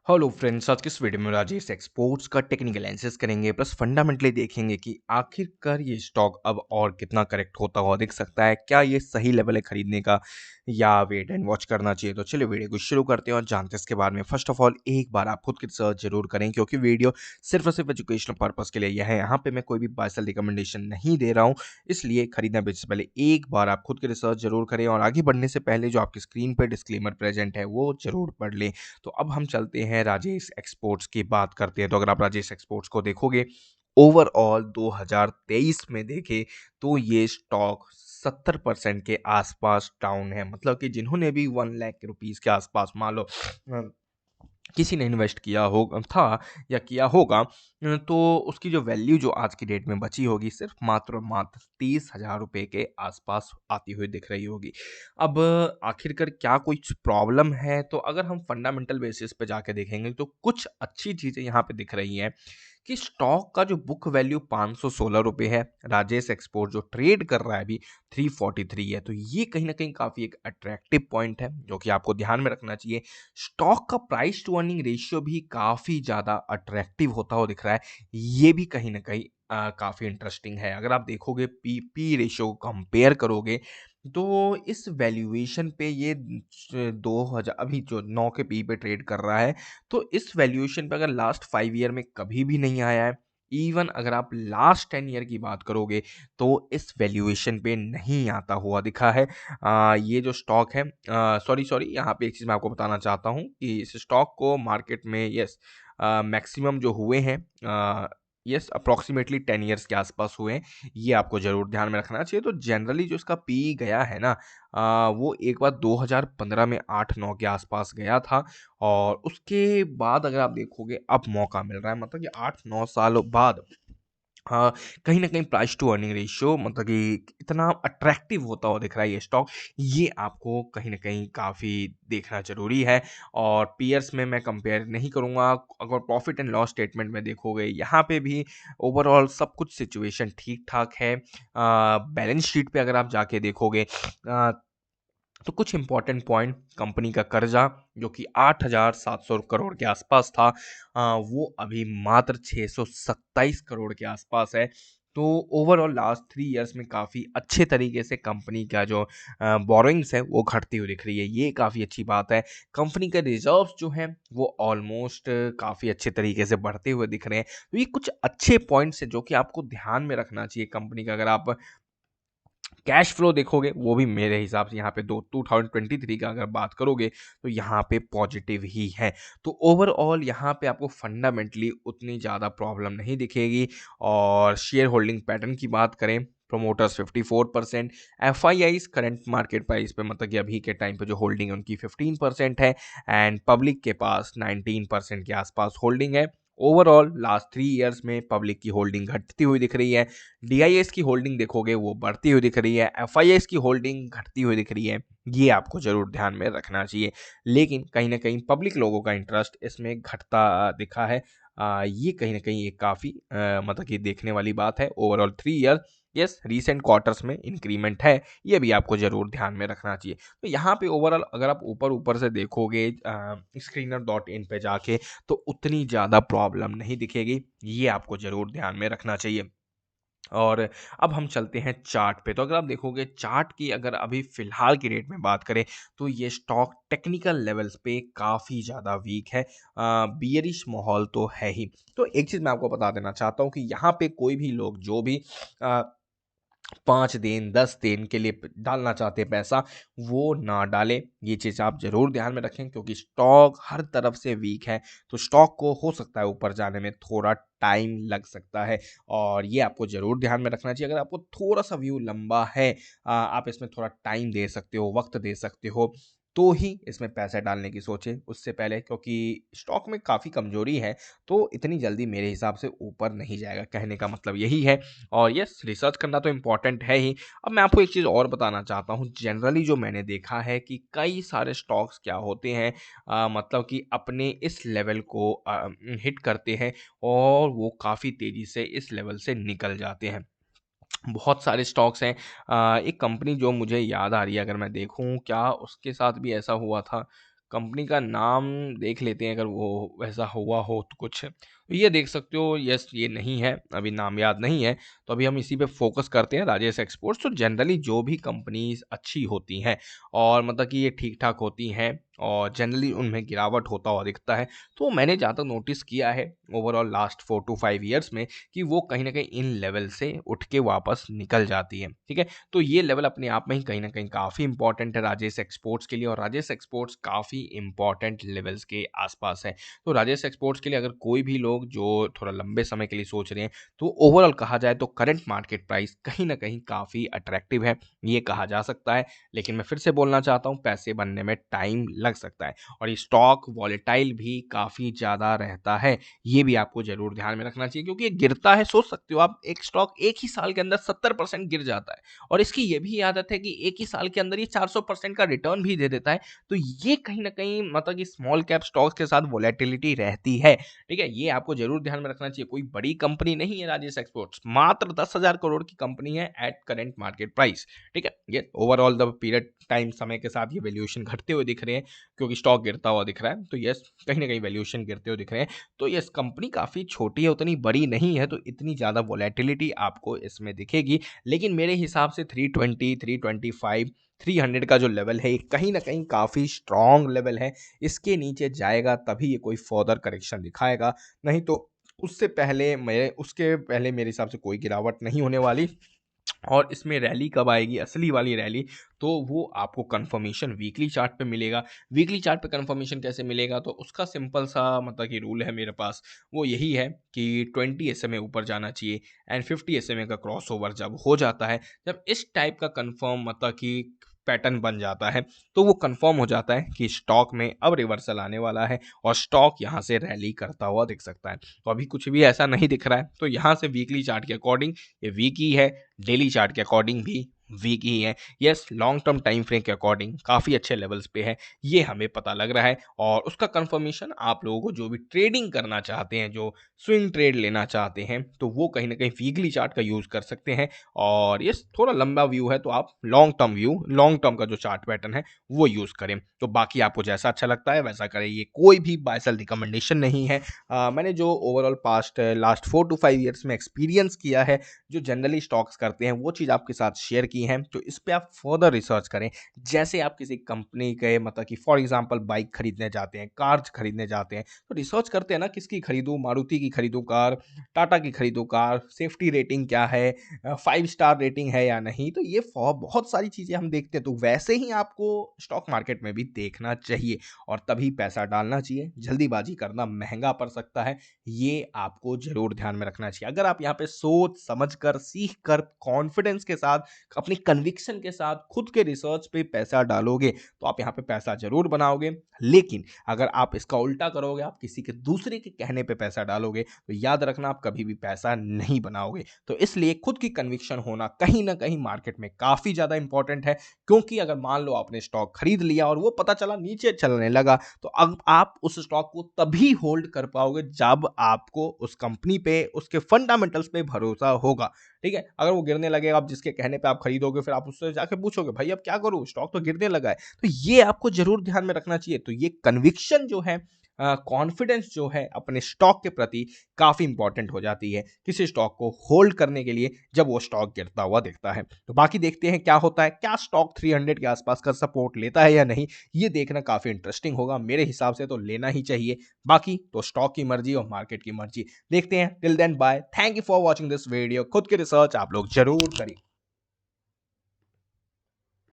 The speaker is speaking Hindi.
हेलो फ्रेंड्स, आज की इस वीडियो में राजेश एक्सपोर्ट्स का टेक्निकल एनालिसिस करेंगे प्लस फंडामेंटली देखेंगे कि आखिरकार ये स्टॉक अब और कितना करेक्ट होता हुआ दिख सकता है। क्या ये सही लेवल है खरीदने का या वेट एंड वॉच करना चाहिए। तो चलिए वीडियो को शुरू करते हैं और जानते हैं इसके बारे में। फर्स्ट ऑफ ऑल एक बार आप खुद की रिसर्च जरूर करें क्योंकि वीडियो सिर्फ और सिर्फ एजुकेशनल पर्पस के लिए यह है। यहाँ पे मैं कोई भी बाय सेल रिकमेंडेशन नहीं दे रहा हूँ, इसलिए खरीदना बेचने से पहले एक बार आप खुद की रिसर्च जरूर करें और आगे बढ़ने से पहले जो आपकी स्क्रीन पर डिस्क्लेमर प्रेजेंट है वो जरूर पढ़ लें। तो अब हम चलते हैं राजेश एक्सपोर्ट्स की बात करते हैं। तो अगर आप राजेश एक्सपोर्ट्स को देखोगे ओवरऑल 2023 में देखें तो ये स्टॉक 70% के आसपास डाउन है। मतलब कि जिन्होंने भी 1 लाख रुपीस के आसपास मान लो किसी ने इन्वेस्ट किया हो था या किया होगा, तो उसकी जो वैल्यू जो आज की डेट में बची होगी सिर्फ मात्र और मात्र 30,000 रुपये के आसपास आती हुई दिख रही होगी। अब आखिरकार क्या कुछ प्रॉब्लम है, तो अगर हम फंडामेंटल बेसिस पे जाके देखेंगे तो कुछ अच्छी चीज़ें यहाँ पे दिख रही हैं कि स्टॉक का जो बुक वैल्यू 516 रुपये है, राजेश एक्सपोर्ट जो ट्रेड कर रहा है अभी 343 है। तो ये कहीं ना कहीं काफ़ी एक अट्रैक्टिव पॉइंट है जो कि आपको ध्यान में रखना चाहिए। स्टॉक का प्राइस टू अर्निंग रेशियो भी काफ़ी ज़्यादा अट्रैक्टिव होता हुआ दिख रहा है। ये भी कहीं न कहीं काफ़ी इंटरेस्टिंग है। अगर आप देखोगे पी/पी रेशियो को कंपेयर करोगे तो इस वैल्यूएशन पे ये 2000 अभी जो 9 के पी पे ट्रेड कर रहा है, तो इस वैल्यूएशन पे अगर लास्ट 5 ईयर में कभी भी नहीं आया है। इवन अगर आप लास्ट 10 ईयर की बात करोगे तो इस वैल्यूएशन पे नहीं आता हुआ दिखा है। ये जो स्टॉक है, सॉरी यहाँ पे एक चीज़ मैं आपको बताना चाहता हूँ कि इस स्टॉक को मार्केट में मैक्सिमम जो हुए हैं, अप्रॉक्सीमेटली 10 ईयर्स के आसपास हुए हैं। ये आपको ज़रूर ध्यान में रखना चाहिए। तो जनरली जो इसका पी गया है ना, वो एक बार 2015 में 8-9 के आसपास गया था और उसके बाद अगर आप देखोगे अब मौका मिल रहा है, मतलब कि 8-9 सालों बाद हाँ, कहीं न कहीं प्राइस टू अर्निंग रेशियो मतलब कि इतना अट्रैक्टिव होता हुआ दिख रहा है ये स्टॉक। ये आपको कहीं न कहीं काफ़ी देखना ज़रूरी है और पीयर्स में मैं कंपेयर नहीं करूँगा। अगर प्रॉफ़िट एंड लॉस स्टेटमेंट में देखोगे, यहाँ पे भी ओवरऑल सब कुछ सिचुएशन ठीक-ठाक है। बैलेंस शीट पे अगर आप जाके देखोगे तो कुछ इंपॉर्टेंट पॉइंट, कंपनी का कर्जा जो कि 8,700 करोड़ के आसपास था, वो अभी मात्र 627 करोड़ के आसपास है। तो ओवरऑल लास्ट 3 इयर्स में काफ़ी अच्छे तरीके से कंपनी का जो बोरोइंग्स है वो घटती हुई दिख रही है। ये काफ़ी अच्छी बात है। कंपनी के रिजर्व्स जो हैं वो ऑलमोस्ट काफ़ी अच्छे तरीके से बढ़ते हुए दिख रहे हैं। तो ये कुछ अच्छे पॉइंट्स हैं जो कि आपको ध्यान में रखना चाहिए कंपनी का। अगर आप कैश फ्लो देखोगे वो भी मेरे हिसाब से यहाँ पे दो 2023 का अगर बात करोगे तो यहाँ पे पॉजिटिव ही है। तो ओवरऑल यहाँ पे आपको फंडामेंटली उतनी ज़्यादा प्रॉब्लम नहीं दिखेगी। और शेयर होल्डिंग पैटर्न की बात करें, promoters 54%, FIIs current market price पे मतलब कि अभी के टाइम पे जो होल्डिंग है उनकी 15% है एंड पब्लिक के पास 19% के आसपास होल्डिंग है। ओवरऑल लास्ट 3 इयर्स में पब्लिक की होल्डिंग घटती हुई दिख रही है। डीआईएस की होल्डिंग देखोगे वो बढ़ती हुई दिख रही है, एफआईएस की होल्डिंग घटती हुई दिख रही है। ये आपको ज़रूर ध्यान में रखना चाहिए। लेकिन कहीं न कहीं पब्लिक लोगों का इंटरेस्ट इसमें घटता दिखा है। ये कहीं न कहीं एक काफ़ी मतलब कि देखने वाली बात है। Overall 3 year yes recent quarters में इंक्रीमेंट है, ये भी आपको ज़रूर ध्यान में रखना चाहिए। तो यहाँ पे ओवरऑल अगर आप ऊपर-ऊपर से देखोगे स्क्रीनर डॉट इन पे जाके तो उतनी ज़्यादा प्रॉब्लम नहीं दिखेगी। ये आपको ज़रूर ध्यान में रखना चाहिए। और अब हम चलते हैं चार्ट पे। तो अगर आप देखोगे चार्ट की अगर अभी फ़िलहाल की डेट में बात करें तो ये स्टॉक टेक्निकल लेवल्स पे काफ़ी ज़्यादा वीक है। बियरिश माहौल तो है ही। तो एक चीज़ मैं आपको बता देना चाहता हूँ कि यहाँ पे कोई भी लोग जो भी अ 5 दिन 10 दिन के लिए डालना चाहते हैं पैसा, वो ना डालें। ये चीज़ आप ज़रूर ध्यान में रखें क्योंकि स्टॉक हर तरफ से वीक है। तो स्टॉक को हो सकता है ऊपर जाने में थोड़ा टाइम लग सकता है और ये आपको ज़रूर ध्यान में रखना चाहिए। अगर आपको थोड़ा-सा व्यू लंबा है, आप इसमें थोड़ा टाइम दे सकते हो, वक़्त दे सकते हो, तो ही इसमें पैसा डालने की सोचें उससे पहले, क्योंकि स्टॉक में काफ़ी कमज़ोरी है, तो इतनी जल्दी मेरे हिसाब से ऊपर नहीं जाएगा। कहने का मतलब यही है। और यस, रिसर्च करना तो इम्पॉर्टेंट है ही। अब मैं आपको एक चीज़ और बताना चाहता हूँ, जनरली जो मैंने देखा है कि कई सारे स्टॉक्स क्या होते हैं, मतलब कि अपने इस लेवल को हिट करते हैं और वो काफ़ी तेज़ी से इस लेवल से निकल जाते हैं। बहुत सारे स्टॉक्स हैं। एक कंपनी जो मुझे याद आ रही है, अगर मैं देखूँ क्या उसके साथ भी ऐसा हुआ था? कंपनी का नाम देख लेते हैं, अगर वो वैसा हुआ हो तो कुछ। तो ये देख सकते हो, यस ये नहीं है, अभी नाम याद नहीं है, तो अभी हम इसी पे फ़ोकस करते हैं, राजेश एक्सपोर्ट्स। तो जनरली जो भी कंपनीज़ अच्छी होती हैं और मतलब कि ये ठीक-ठाक होती हैं और जनरली उनमें गिरावट होता हुआ दिखता है, तो मैंने जहाँ तक नोटिस किया है ओवरऑल लास्ट 4 टू 5 ईयर्स में कि वो कहीं न कहीं इन लेवल से उठ के वापस निकल जाती है, ठीक है? तो ये लेवल अपने आप में ही कहीं न कहीं काफ़ी इम्पोर्टेंट है राजेश एक्सपोर्ट्स के लिए, और राजेश एक्सपोर्ट्स काफ़ी इम्पोर्टेंट लेवल्स के आस-पास है। तो राजेश एक्सपोर्ट्स के लिए अगर कोई भी लोग जो थोड़ा लंबे समय के लिए सोच रहे हैं, तो ओवरऑल कहा जाए तो करंट मार्केट प्राइस कहीं न कहीं काफ़ी अट्रैक्टिव है, ये कहा जा सकता है। लेकिन मैं फिर से बोलना चाहता हूँ, पैसे बनने में टाइम लग सकता है और ये स्टॉक वॉलेटाइल भी काफ़ी ज़्यादा रहता है। ये भी आपको ज़रूर ध्यान में रखना चाहिए, क्योंकि ये गिरता है, सोच सकते हो आप, एक स्टॉक एक ही साल के अंदर 70% गिर जाता है और इसकी ये भी आदत है कि एक ही साल के अंदर ये 400% का रिटर्न भी दे देता है। तो ये कहीं न कहीं मतलब कि स्मॉल कैप स्टॉक्स के साथ वोलेटिलिटी रहती है, ठीक है? ये आपको ज़रूर ध्यान में रखना चाहिए। कोई बड़ी कंपनी नहीं है राजेश एक्सपोर्ट्स, मात्र 10,000 करोड़ की कंपनी है एट करंट मार्केट प्राइस, ठीक है? ये ओवरऑल द पीरियड टाइम समय के साथ ये वैल्यूएशन घटते हुए दिख रहे हैं, क्योंकि स्टॉक गिरता हुआ दिख रहा है। तो यस, कहीं न कहीं वैल्यूएशन गिरते हुए दिख रहे हैं। तो यस, कंपनी काफ़ी छोटी है, उतनी बड़ी नहीं है, तो इतनी ज़्यादा वोलेटिलिटी आपको इसमें दिखेगी। लेकिन मेरे हिसाब से 320, 325, 300 का जो लेवल है, ये कहीं न कहीं काफ़ी स्ट्रॉन्ग लेवल है। इसके नीचे जाएगा तभी ये कोई फर्दर करेक्शन दिखाएगा, नहीं तो उसके पहले मेरे हिसाब से कोई गिरावट नहीं होने वाली। और इसमें रैली कब आएगी, असली वाली रैली, तो वो आपको कंफर्मेशन वीकली चार्ट पे मिलेगा। वीकली चार्ट पे कंफर्मेशन कैसे मिलेगा, तो उसका सिंपल सा मतलब कि रूल है मेरे पास, वो यही है कि 20 एसएमए ऊपर जाना चाहिए एंड 50 एसएमए का क्रॉसओवर जब हो जाता है, जब इस टाइप का कंफर्म मतलब कि पैटर्न बन जाता है, तो वो कंफर्म हो जाता है कि स्टॉक में अब रिवर्सल आने वाला है और स्टॉक यहाँ से रैली करता हुआ दिख सकता है। तो अभी कुछ भी ऐसा नहीं दिख रहा है, तो यहाँ से वीकली चार्ट के अकॉर्डिंग ये वीक ही है, डेली चार्ट के अकॉर्डिंग भी वीक ही है। Yes, long term time frame के अकॉर्डिंग काफ़ी अच्छे लेवल्स पे है, ये हमें पता लग रहा है। और उसका कंफर्मेशन आप लोगों को जो भी ट्रेडिंग करना चाहते हैं, जो स्विंग ट्रेड लेना चाहते हैं, तो वो कहीं ना कहीं वीकली चार्ट का यूज़ कर सकते हैं। और यस, थोड़ा लंबा व्यू है तो आप लॉन्ग टर्म का जो चार्ट पैटर्न है वो यूज़ करें। तो बाकी आपको जैसा अच्छा लगता है वैसा करें, ये कोई भी बाय सेल रिकमेंडेशन नहीं है। मैंने जो ओवरऑल लास्ट 4 to 5 ईयर्स में एक्सपीरियंस किया है, जो जनरली स्टॉक्स करते हैं, वो चीज़ आपके साथ शेयर की है, तो इस पे आप फर्दर रिसर्च करें। जैसे आप किसी कंपनी के मतलब कि फॉर एग्जांपल बाइक खरीदने जाते हैं, कार्स खरीदने जाते हैं, तो रिसर्च करते हैं ना, किसकी खरीदूं, मारुति की खरीदूं कार, टाटा की खरीदूं कार, सेफ्टी रेटिंग क्या है, 5 स्टार रेटिंग है या नहीं, तो ये बहुत सारी चीज़ें हम देखते हैं। तो वैसे ही आपको स्टॉक मार्केट में भी देखना चाहिए और तभी पैसा डालना चाहिए। जल्दीबाजी करना महंगा पड़ सकता है, ये आपको ज़रूर ध्यान में रखना चाहिए। अगर आप यहाँ पे सोच समझकर, सीख कर, कॉन्फिडेंस के साथ, अपनी कन्विक्शन के साथ खुद के रिसर्च पे पैसा डालोगे, तो आप यहाँ पे पैसा ज़रूर बनाओगे। लेकिन अगर आप इसका उल्टा करोगे, आप किसी के दूसरे के कहने पे पैसा डालोगे, तो याद रखना आप कभी भी पैसा नहीं बनाओगे। तो इसलिए खुद की कन्विक्शन होना कहीं न कहीं मार्केट में काफ़ी ज़्यादा इंपॉर्टेंट है, क्योंकि अगर मान लो आपने स्टॉक खरीद लिया और वो पता चला नीचे चलने लगा, तो अब आप उस स्टॉक को तभी होल्ड कर पाओगे जब आपको उस कंपनी पे, उसके फंडामेंटल्स पे भरोसा होगा, ठीक है? अगर वो गिरने लगेगा, आप जिसके कहने पे आप खरीदोगे, फिर आप उससे जाके पूछोगे, भाई अब क्या करूँ? स्टॉक तो गिरने लगा है। तो ये आपको ज़रूर ध्यान में रखना चाहिए। तो ये कन्विक्शन जो है, कॉन्फिडेंस जो है अपने स्टॉक के प्रति, काफ़ी इंपॉर्टेंट हो जाती है किसी स्टॉक को होल्ड करने के लिए, जब वो स्टॉक गिरता हुआ दिखता है। तो बाकी देखते हैं क्या होता है, क्या स्टॉक 300 के आसपास का सपोर्ट लेता है या नहीं, ये देखना काफ़ी इंटरेस्टिंग होगा। मेरे हिसाब से तो लेना ही चाहिए, बाकी तो स्टॉक की मर्जी और मार्केट की मर्जी। देखते हैं, till then bye, thank you for watching this video. खुद की रिसर्च आप लोग जरूर करिए।